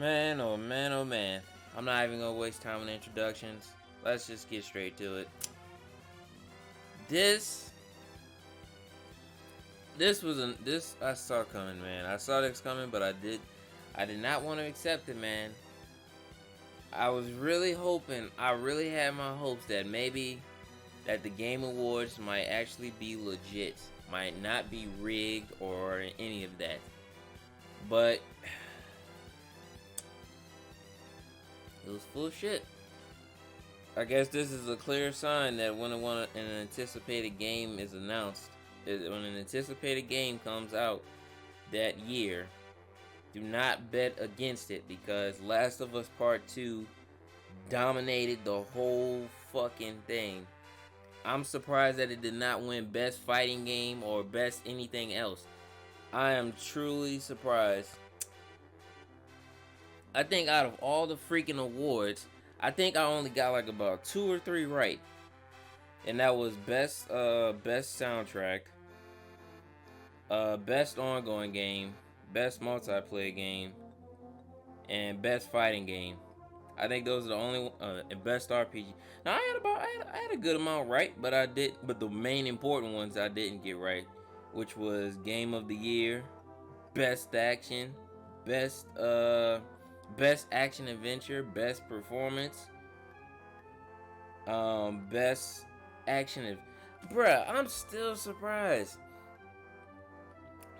Man, oh man, oh man. I'm not even gonna waste time on introductions. Let's just get straight to it. This I saw coming, man. I saw this coming, but I did not want to accept it, man. I was really hoping, I really had my hopes that maybe that the Game Awards might actually be legit, might not be rigged or any of that. But it was full of shit. I guess this is a clear sign that when an anticipated game is announced, when an anticipated game comes out that year, do not bet against it, because Last of Us Part 2 dominated the whole fucking thing. I'm surprised that it did not win Best Fighting Game or Best anything else. I am truly surprised. I think out of all the freaking awards, I think I only got like about 2 or 3 right. And that was best soundtrack, best ongoing game, best multiplayer game, and best fighting game. I think those are the only and best RPG. Now I had a good amount right, but the main important ones I didn't get right, which was game of the year, best action, best action adventure, best performance, best action. Bruh, I'm still surprised.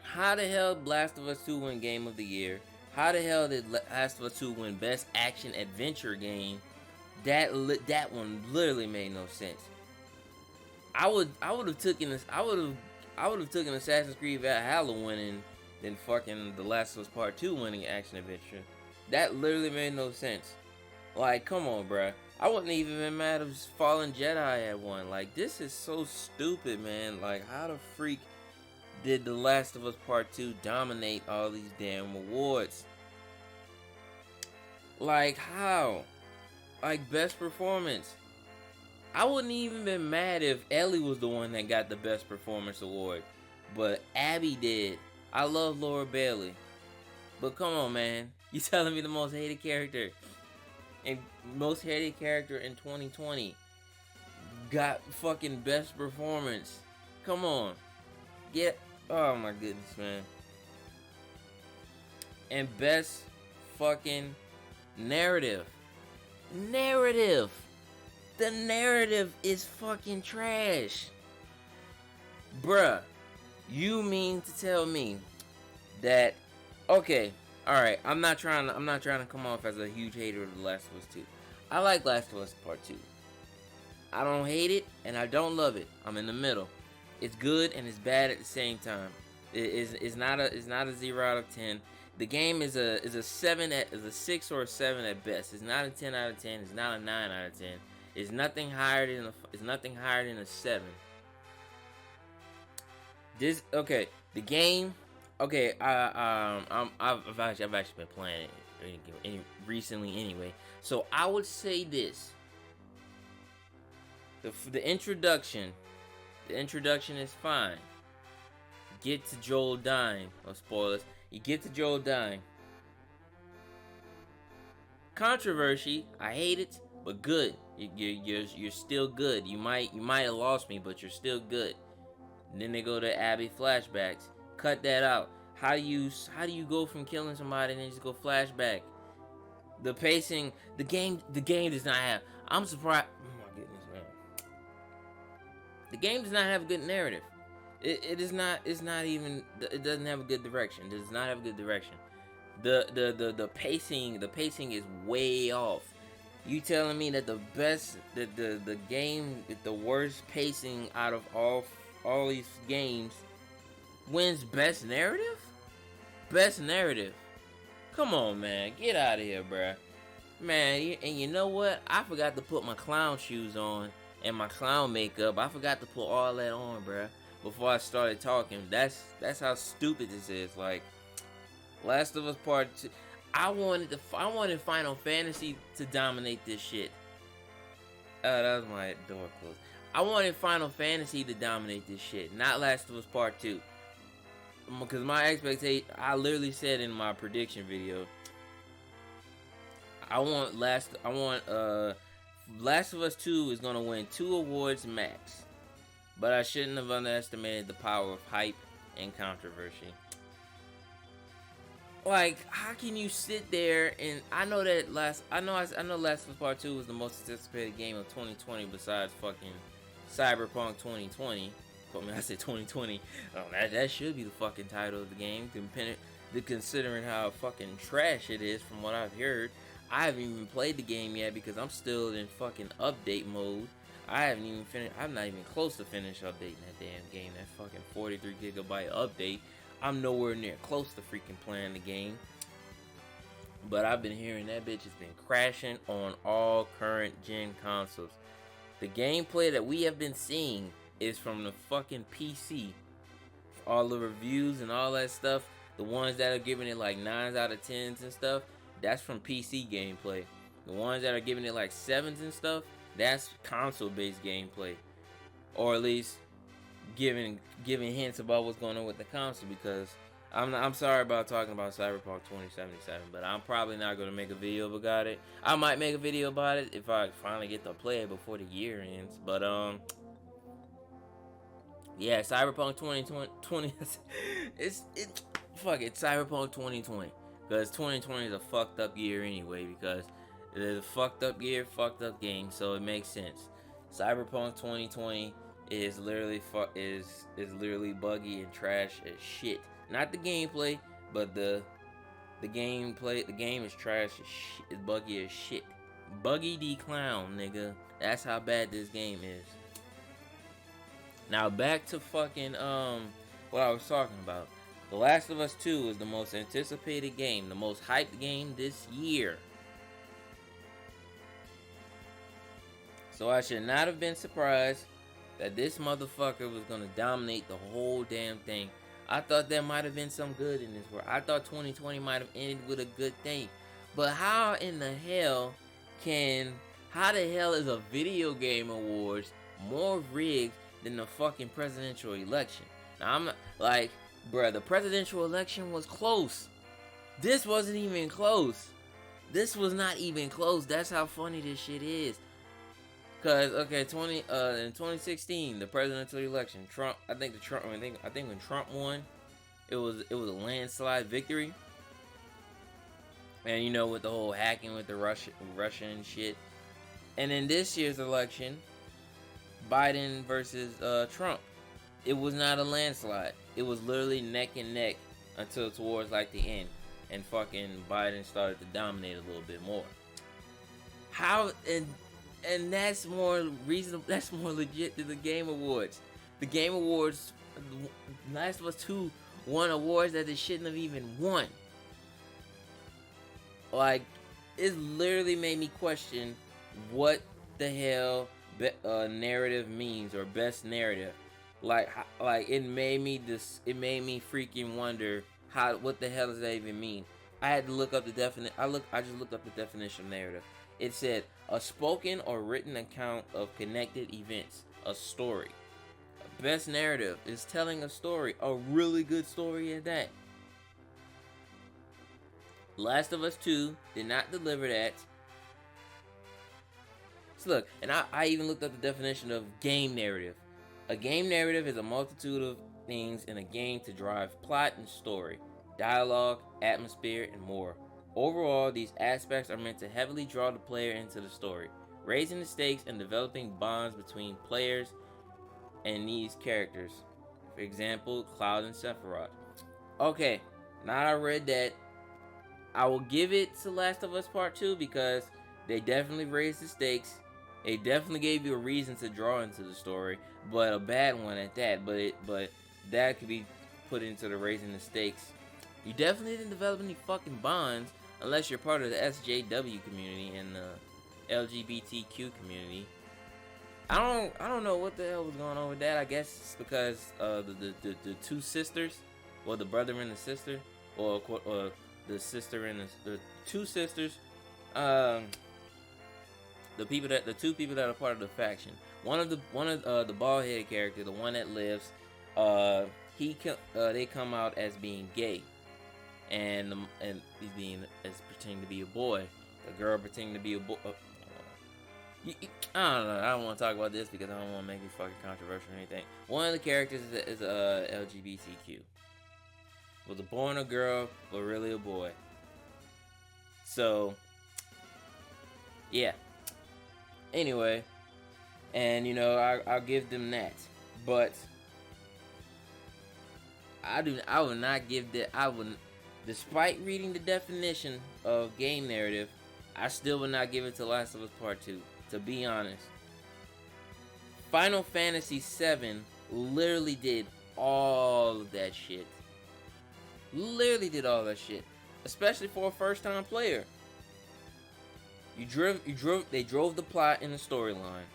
How the hell Last of Us 2 win Game of the Year? How the hell did Last of Us 2 win Best Action Adventure Game? That one literally made no sense. I would have taken Assassin's Creed Valhalla winning than fucking The Last of Us Part 2 winning Action Adventure. That literally made no sense. Like, come on, bruh. I wouldn't even been mad if Fallen Jedi had won. Like, this is so stupid, man. Like, how the freak did The Last of Us Part 2 dominate all these damn awards? Like, how? Like, best performance. I wouldn't even been mad if Ellie was the one that got the best performance award, but Abby did. I love Laura Bailey, but come on, man. You telling me the most hated character in 2020 got fucking best performance? Come on. Oh my goodness, man. And best fucking narrative. The narrative is fucking trash. Bruh, you mean to tell me that, okay, alright, I'm not trying to come off as a huge hater of The Last of Us 2. I like Last of Us Part 2. I don't hate it and I don't love it. I'm in the middle. It's good and it's bad at the same time. It's not a 0 out of 10. The game is a 6 or a 7 at best. It's not a 10 out of 10. It's not a 9 out of 10. It's nothing higher than a 7. The game. Okay, I've actually been playing it recently anyway. So I would say this: the introduction is fine. Get to Joel dying. No spoilers. You get to Joel dying. Controversy. I hate it, but good. You're still good. You might have lost me, but you're still good. And then they go to Abby flashbacks. Cut that out. How do you go from killing somebody and then just go flashback? The pacing. The game does not have. I'm surprised. Oh my goodness, man. The game does not have a good narrative. It is not. It's not even. It doesn't have a good direction. It does not have a good direction. The pacing is way off. You telling me that the game with the worst pacing out of all these games wins best narrative? Best narrative. Come on, man. Get out of here, bruh. Man, and you know what? I forgot to put my clown shoes on and my clown makeup. I forgot to put all that on, bruh, before I started talking. That's how stupid this is. Like, Last of Us Part 2. I wanted Final Fantasy to dominate this shit. Oh, that was my door closed. I wanted Final Fantasy to dominate this shit, not Last of Us Part 2. Because my expectation, I literally said in my prediction video, Last of Us 2 is gonna win 2 awards max. But I shouldn't have underestimated the power of hype and controversy. Like, how can you sit there and I know Last of Us Part 2 was the most anticipated game of 2020 besides fucking Cyberpunk 2020. I mean, I said 2020. That should be the fucking title of the game, considering how fucking trash it is from what I've heard. I haven't even played the game yet because I'm still in fucking update mode. I'm not even close to finish updating that damn game. That fucking 43 gigabyte update. I'm nowhere near close to freaking playing the game. But I've been hearing that bitch has been crashing on all current gen consoles. The gameplay that we have been seeing is from the fucking PC. All the reviews and all that stuff, the ones that are giving it like 9s out of 10s and stuff, that's from PC gameplay. The ones that are giving it like 7s and stuff, that's console-based gameplay. Or at least giving hints about what's going on with the console, because I'm sorry about talking about Cyberpunk 2077, but I'm probably not going to make a video about it. I might make a video about it if I finally get to play it before the year ends. But yeah, Cyberpunk 2020 it's Cyberpunk 2020, because 2020 is a fucked up year anyway, because it is a fucked up year, fucked up game, so it makes sense. Cyberpunk 2020 is literally buggy and trash as shit. Not the gameplay, but the gameplay. The game is trash as shit. It's buggy as shit. Buggy the clown, nigga. That's how bad this game is. Now back to fucking what I was talking about. The Last of Us 2 is the most anticipated game, the most hyped game this year. So I should not have been surprised that this motherfucker was gonna dominate the whole damn thing. I thought there might have been some good in this world. I thought 2020 might have ended with a good thing. But how in the hell is a video game awards more rigged than the fucking presidential election? Now I'm not like, bruh, the presidential election was close. This wasn't even close. This was not even close. That's how funny this shit is. Cause in 2016, the presidential election, I think when Trump won, it was a landslide victory. And you know, with the whole hacking with the Russian shit. And in this year's election, Biden versus Trump, it was not a landslide. It was literally neck and neck until towards like the end, and fucking Biden started to dominate a little bit more. And that's more reasonable. That's more legit than the Game Awards. The Game Awards, Last of Us 2 won awards that it shouldn't have even won. Like, it literally made me question what the hell narrative means, or best narrative. Like it made me freaking wonder what the hell does that even mean. I had to look up the definition. I just looked up the definition of narrative. It said a spoken or written account of connected events, a story. Best narrative is telling a story, a really good story at that. Last of Us 2 did not deliver that. So look, and I even looked up the definition of game narrative. A game narrative is a multitude of things in a game to drive plot and story, dialogue, atmosphere, and more. Overall, these aspects are meant to heavily draw the player into the story, raising the stakes and developing bonds between players and these characters. For example, Cloud and Sephiroth. Okay, now I read that, I will give it to Last of Us Part 2 because they definitely raised the stakes. They definitely gave you a reason to draw into the story, but a bad one at that. But that could be put into the raising the stakes. You definitely didn't develop any fucking bonds unless you're part of the SJW community and the LGBTQ community. I don't know what the hell was going on with that. I guess it's because the two sisters, or the brother and the sister, or the sister and the two sisters, the two people that are part of the faction. One of the bald headed character, the one that lives, they come out as being gay, and he's being as pretending to be a boy, The girl pretending to be a boy. I don't know. I don't want to talk about this because I don't want to make it fucking controversial or anything. One of the characters is LGBTQ. Was born a girl, but really a boy. So, yeah. Anyway, and you know, I'll give them that, but I would not give that. I would, despite reading the definition of game narrative, I still would not give it to Last of Us Part 2. To be honest, Final Fantasy VII literally did all of that shit. Literally did all that shit, especially for a first-time player. They drove the plot in the storyline.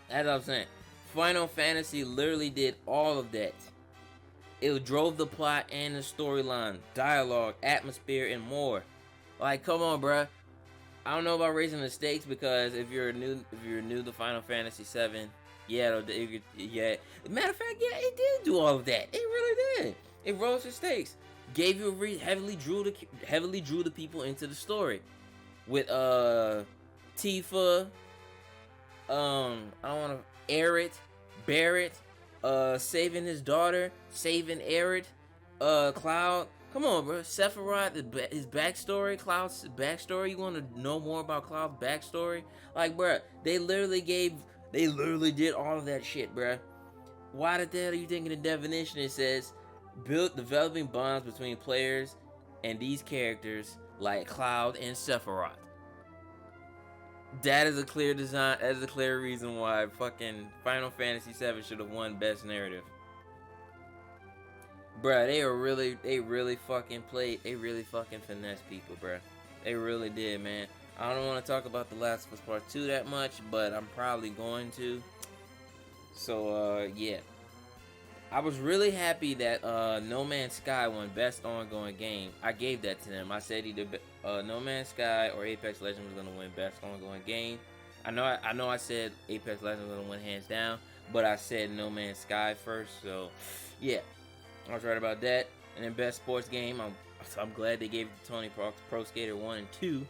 As I was saying, Final Fantasy literally did all of that. It drove the plot and the storyline, dialogue, atmosphere, and more. Like, come on, bruh. I don't know about raising the stakes because if you're new to Final Fantasy VII, yeah. Matter of fact, yeah, it did do all of that. It really did. It rose the stakes, gave you heavily drew the people into the story. With Tifa, I don't want to Barrett, saving his daughter, saving Aerith, Cloud. Come on, bro. Sephiroth, his backstory, Cloud's backstory. You want to know more about Cloud's backstory? Like, bro, they literally did all of that shit, bro. Why the hell are you thinking the definition? It says, developing bonds between players and these characters like Cloud and Sephiroth. That is a clear design. That is a clear reason why fucking Final Fantasy VII should have won Best Narrative. Bruh, they really fucking finessed people, bruh. They really did, man. I don't want to talk about The Last of Us Part 2 that much, but I'm probably going to. So, yeah. I was really happy that No Man's Sky won Best Ongoing Game. I gave that to them. I said either No Man's Sky or Apex Legends was going to win Best Ongoing Game. I know I said Apex Legends was going to win hands down, but I said No Man's Sky first, so yeah. I was right about that. And then Best Sports Game, I'm glad they gave it to Tony Pro Skater 1 and 2.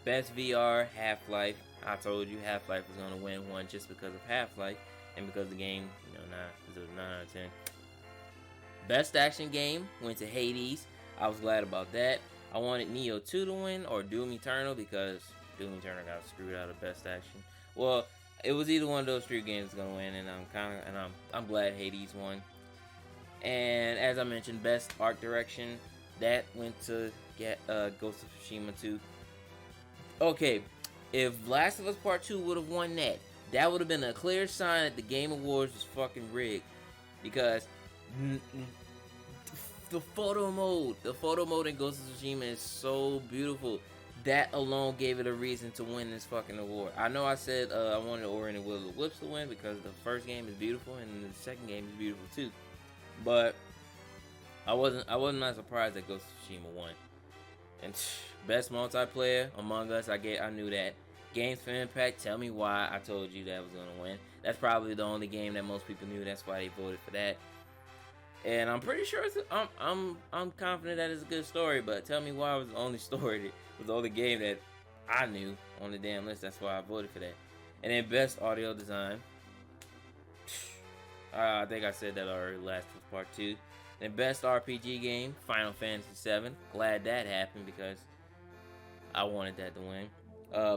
Best VR, Half-Life. I told you Half-Life was going to win one just because of Half-Life and because the game, you know, 9 out of 10. Best Action Game went to Hades. I was glad about that. I wanted Neo 2 to win or Doom Eternal because Doom Eternal got screwed out of Best Action. Well, it was either one of those three games going to win, and I'm glad Hades won. And as I mentioned, Best Art Direction, that went to Ghost of Tsushima 2. Okay, if Last of Us Part 2 would have won that would have been a clear sign that the Game Awards was fucking rigged. Because the photo mode in Ghost of Tsushima is so beautiful. That alone gave it a reason to win this fucking award. I know I said I wanted Ori and the Will of the Wisps to win because the first game is beautiful and the second game is beautiful too. But I wasn't not surprised that Ghost of Tsushima won. And Best Multiplayer, Among Us, I knew that. Games for Impact, tell me why. I told you that was gonna win. That's probably the only game that most people knew. That's why they voted for that. And I'm pretty sure I'm confident that it's a good story. But tell me why it was the only story that was the only game that I knew on the damn list. That's why I voted for that. And then Best Audio Design. I think I said that already. Last was Part 2. Then Best RPG Game, Final Fantasy VII. Glad that happened because I wanted that to win.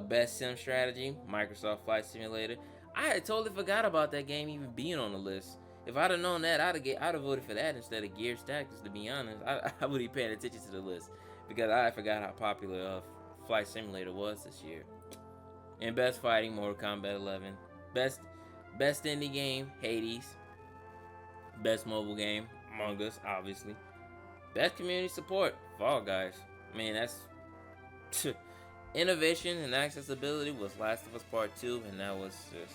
Best Sim Strategy, Microsoft Flight Simulator. I had totally forgot about that game even being on the list. If I'd have known that, I'd have voted for that instead of Gears Tactics. To be honest, I would be paying attention to the list because I forgot how popular Flight Simulator was this year. And Best Fighting, Mortal Kombat 11. Best Indie Game, Hades. Best Mobile Game, Among Us, obviously. Best Community Support, Fall Guys. I mean, that's innovation and accessibility was Last of Us Part 2, and that was just.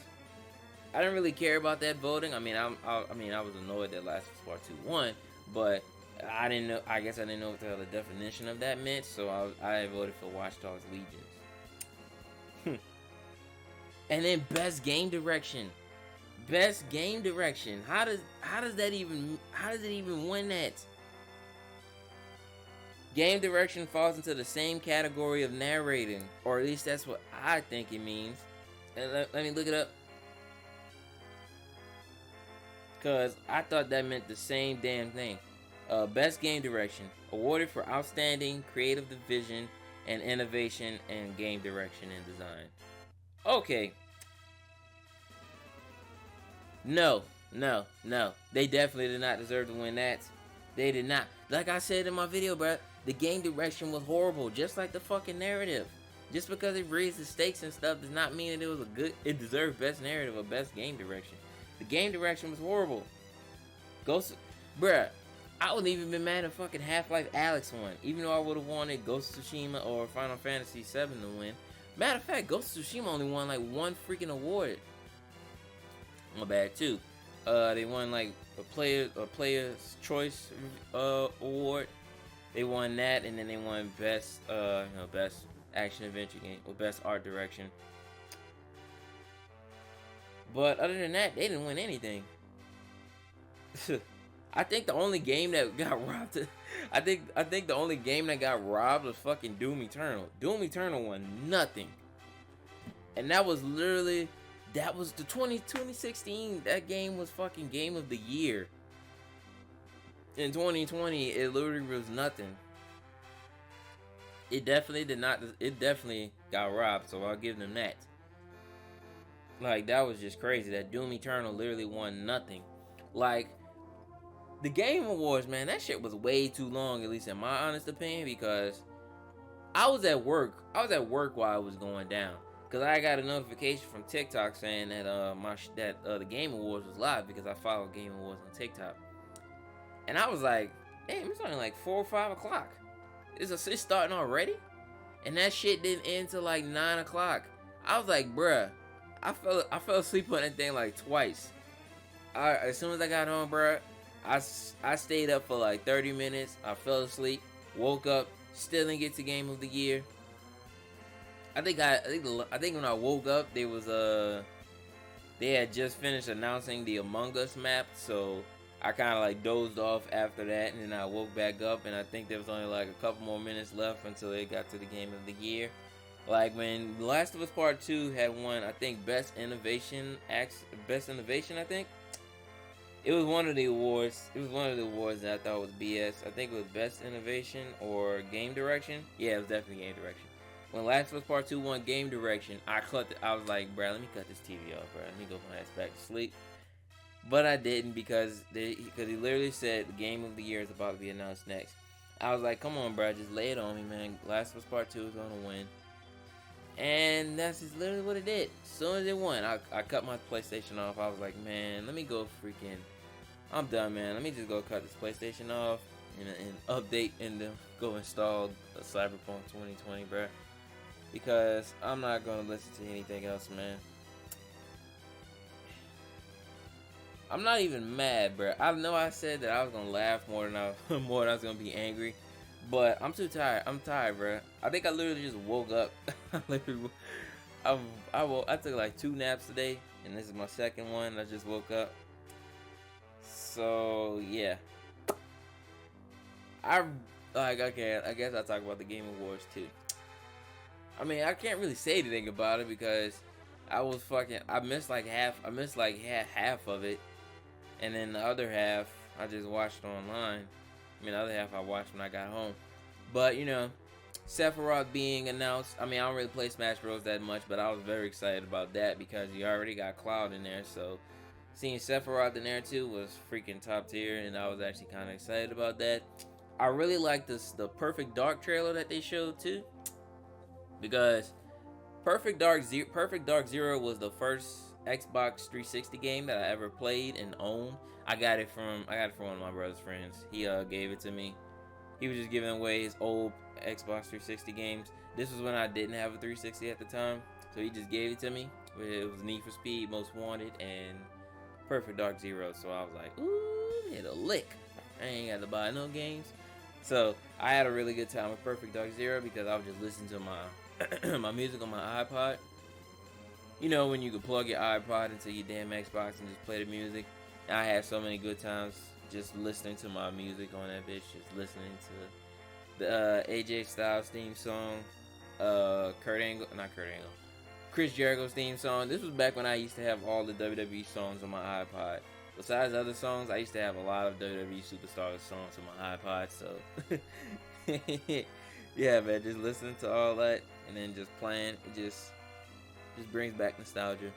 I didn't really care about that voting. I was annoyed that Last of Us Part 2 won, but I didn't know. I guess I didn't know what the hell the definition of that meant, so I voted for Watch Dogs Legions. And then Best Game Direction. Best Game Direction. How does it even win that? Game direction falls into the same category of narrating, or at least that's what I think it means. And let me look it up, because I thought that meant the same damn thing. Best game direction, awarded for outstanding creative vision and innovation in game direction and design. Okay. No. They definitely did not deserve to win that. They did not. Like I said in my video, bro, the game direction was horrible, just like the fucking narrative. Just because it raised the stakes and stuff does not mean that it was it deserved best narrative or best game direction. The game direction was horrible. Bruh, I wouldn't even been mad if fucking Half-Life Alyx won, even though I would have wanted Ghost of Tsushima or Final Fantasy VII to win. Matter of fact, Ghost of Tsushima only won like one freaking award. My bad too. They won like a player's choice award. They won that, and then they won best best action adventure game or best art direction. But other than that, they didn't win anything. I think the only game that got robbed. I think the only game that got robbed was fucking Doom Eternal. Doom Eternal won nothing, and that was the 2016. That game was fucking game of the year. In 2020, it literally was nothing. It definitely did not. It definitely got robbed. So I'll give them that. Like, that was just crazy. That Doom Eternal literally won nothing. Like, the Game Awards, man, that shit was way too long, at least in my honest opinion, because I was at work. I was at work while it was going down. Because I got a notification from TikTok saying that the Game Awards was live, because I follow Game Awards on TikTok. And I was like, damn, it's only like 4 or 5 o'clock. It's starting already? And that shit didn't end till like 9 o'clock. I was like, bruh, I fell asleep on that thing like twice. As soon as I got home, bruh, I stayed up for like 30 minutes. I fell asleep, woke up, still didn't get to Game of the Year. I think when I woke up, they had just finished announcing the Among Us map, so I kind of like dozed off after that, and then I woke back up, and I think there was only like a couple more minutes left until it got to the Game of the Year. Like when The Last of Us Part 2 had won, I think Best Innovation, I think. It was one of the awards. It was one of the awards that I thought was BS. I think it was Best Innovation or Game Direction. Yeah, it was definitely Game Direction. When Last of Us Part 2 won Game Direction, I was like, bruh, let me cut this TV off, bruh. Let me go my ass back to sleep. But I didn't, because he literally said the Game of the Year is about to be announced next. I was like, come on, bruh, just lay it on me, man. Last of Us Part 2 is going to win. And that's just literally what it did. As soon as it won, I cut my PlayStation off. I was like, man, let me go freaking... I'm done, man. Let me just go cut this PlayStation off and update and go install Cyberpunk 2020, bruh. Because I'm not going to listen to anything else, man. I'm not even mad, bruh. I know I said that I was going to laugh more than I was going to be angry. But I'm too tired. I'm tired, bruh. I think I literally just woke up. I took like 2 naps today, and this is my second one. I just woke up. So yeah, I guess I'll talk about the Game Awards too. I mean, I can't really say anything about it because I missed like half of it, and then the other half I just watched online. I mean, the other half I watched when I got home. But you know, Sephiroth being announced. I mean, I don't really play Smash Bros that much, but I was very excited about that because you already got Cloud in there, so seeing Sephiroth in there too was freaking top tier, and I was actually kind of excited about that. I really liked the Perfect Dark trailer that they showed too, because Perfect Dark Zero was the first Xbox 360 game that I ever played and owned. I got it from one of my brother's friends. He gave it to me. He was just giving away his old Xbox 360 games. This was when I didn't have a 360 at the time, so he just gave it to me. It was Need for Speed Most Wanted and Perfect Dark Zero, so I was like, ooh, hit a lick. I ain't got to buy no games. So I had a really good time with Perfect Dark Zero because I was just listening to my music on my iPod. You know, when you can plug your iPod into your damn Xbox and just play the music. I had so many good times just listening to my music on that bitch, just listening the AJ Styles theme song, Chris Jericho's theme song. This was back when I used to have all the WWE songs on my iPod. Besides other songs, I used to have a lot of WWE Superstars songs on my iPod. So, yeah, man, just listening to all that and then just playing, it just brings back nostalgia.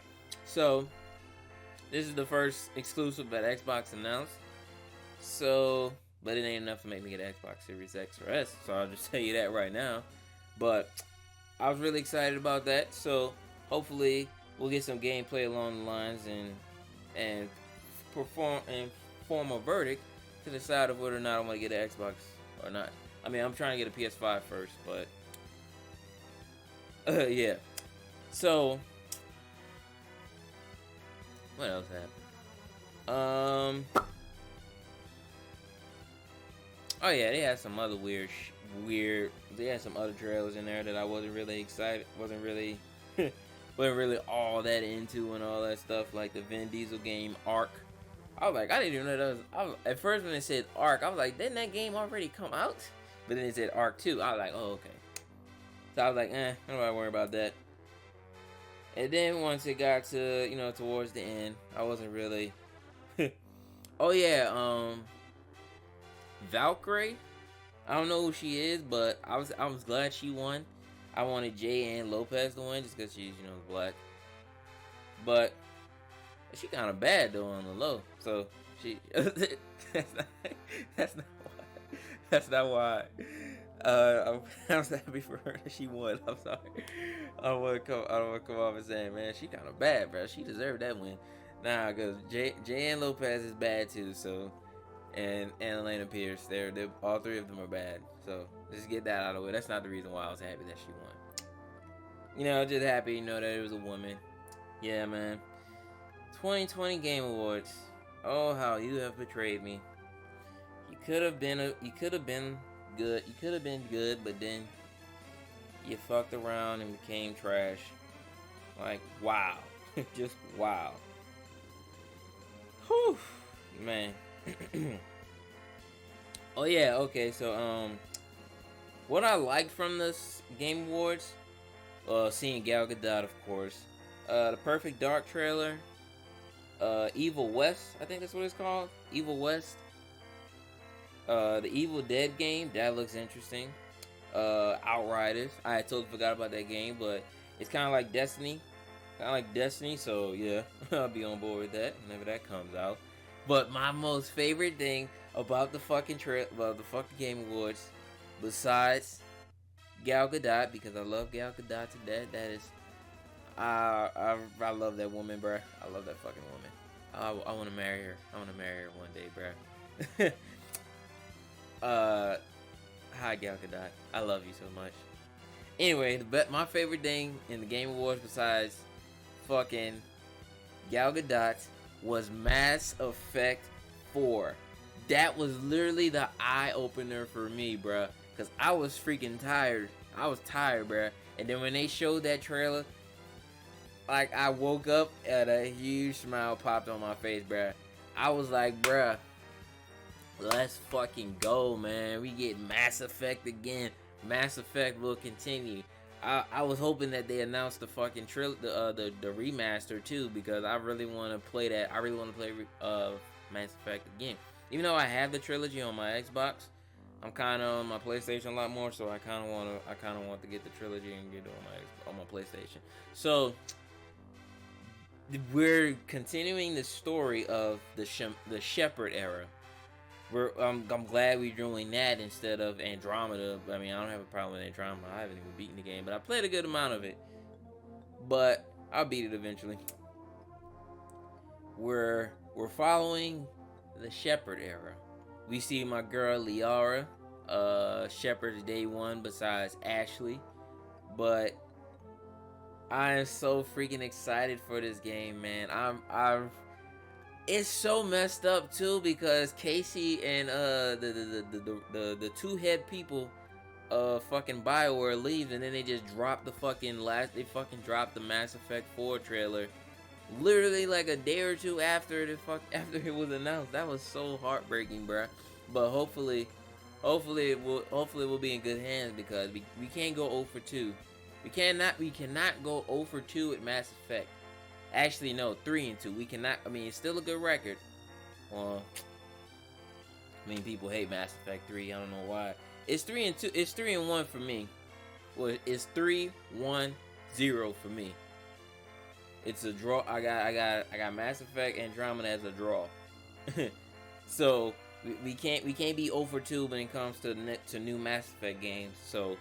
So, this is the first exclusive that Xbox announced. So, but it ain't enough to make me get an Xbox Series X or S. So I'll just tell you that right now. But I was really excited about that. So hopefully we'll get some gameplay along the lines and form a verdict to decide of whether or not I want to get an Xbox or not. I mean, I'm trying to get a PS5 first, but yeah. So what else happened? Oh yeah, they had some other weird. They had some other trailers in there that I wasn't really excited. Wasn't really all that into and all that stuff. Like the Vin Diesel game Ark. I was like, I didn't even know that was. At first when it said Ark, I was like, didn't that game already come out? But then it said Ark 2. I was like, oh okay. So I was like, I don't worry about that. And then once it got to towards the end, I wasn't really. Oh yeah, Valkyrie. I don't know who she is, but I was glad she won. I wanted Jay Lopez to win just because she's black. But she kind of bad though on the low. So she that's not why. I was happy for her that she won. I'm sorry. I don't want to come off and saying, man, she kind of bad, bro. She deserved that win. Nah, because Jay Lopez is bad too. So. And Elena Pierce, they're all three of them are bad. So just get that out of the way. That's not the reason why I was happy that she won. Just happy, that it was a woman. Yeah, man. 2020 Game Awards. Oh, how you have betrayed me. You could have been good. You could have been good, but then you fucked around and became trash. Like, wow. Just wow. Whew, man. Oh yeah, okay, so what I liked from this Game Awards, seeing Gal Gadot, of course, the Perfect Dark trailer, Evil West, I think that's what it's called, Evil West, the Evil Dead game, that looks interesting, Outriders, I totally forgot about that game, but it's kind of like Destiny, so yeah, I'll be on board with that whenever that comes out. But my most favorite thing about the fucking Game Awards, besides Gal Gadot, because I love Gal Gadot to death, that is, I love that woman, bruh. I love that fucking woman. I want to marry her. I want to marry her one day, bruh. Hi, Gal Gadot. I love you so much. Anyway, my favorite thing in the Game Awards, besides fucking Gal Gadot, was Mass Effect 4. That was literally the eye-opener for me, bruh. Because I was freaking tired. I was tired, bruh. And then when they showed that trailer, like, I woke up and a huge smile popped on my face, bruh. I was like, bruh, let's fucking go, man. We get Mass Effect again. Mass Effect will continue. I was hoping that they announced the fucking the remaster too, because I really want to play that. I really want to play Mass Effect again. Even though I have the trilogy on my Xbox, I'm kind of on my PlayStation a lot more, so I kind of want to get the trilogy and get it on my PlayStation. So we're continuing the story of the Shepard era. I'm glad we're doing that instead of Andromeda. I mean, I don't have a problem with Andromeda. I haven't even beaten the game, but I played a good amount of it. But I'll beat it eventually. We're following the Shepard era. We see my girl Liara, Shepard's day one besides Ashley. But I am so freaking excited for this game, man. It's so messed up too, because Casey and the two head people fucking BioWare leave, and then they just drop the fucking dropped the Mass Effect 4 trailer literally like a day or two after it was announced. That was so heartbreaking, bruh. But hopefully Hopefully it will be in good hands, because we can't go 0 for 2. We cannot go 0 for 2 with Mass Effect. Actually, no, 3 and 2. We cannot. I mean, it's still a good record. Well, I mean, people hate Mass Effect 3. I don't know why. It's 3 and 2. It's 3 and 1 for me. Well, it's 3-1-0 for me. It's a draw. I got Mass Effect Andromeda as a draw. So we can't be 0 for 2 when it comes to new Mass Effect games. So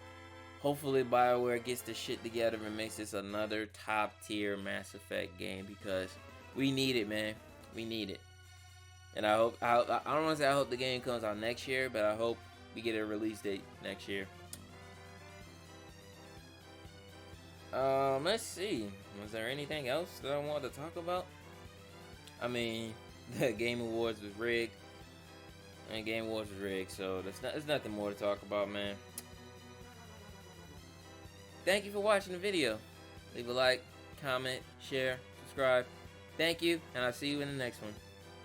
hopefully BioWare gets the shit together and makes this another top tier Mass Effect game, because we need it, man. We need it. And I don't want to say I hope the game comes out next year, but I hope we get a release date next year. Let's see. Was there anything else that I wanted to talk about? I mean, the Game Awards was rigged. And Game Awards was rigged, so there's nothing more to talk about, man. Thank you for watching the video. Leave a like, comment, share, subscribe. Thank you, and I'll see you in the next one.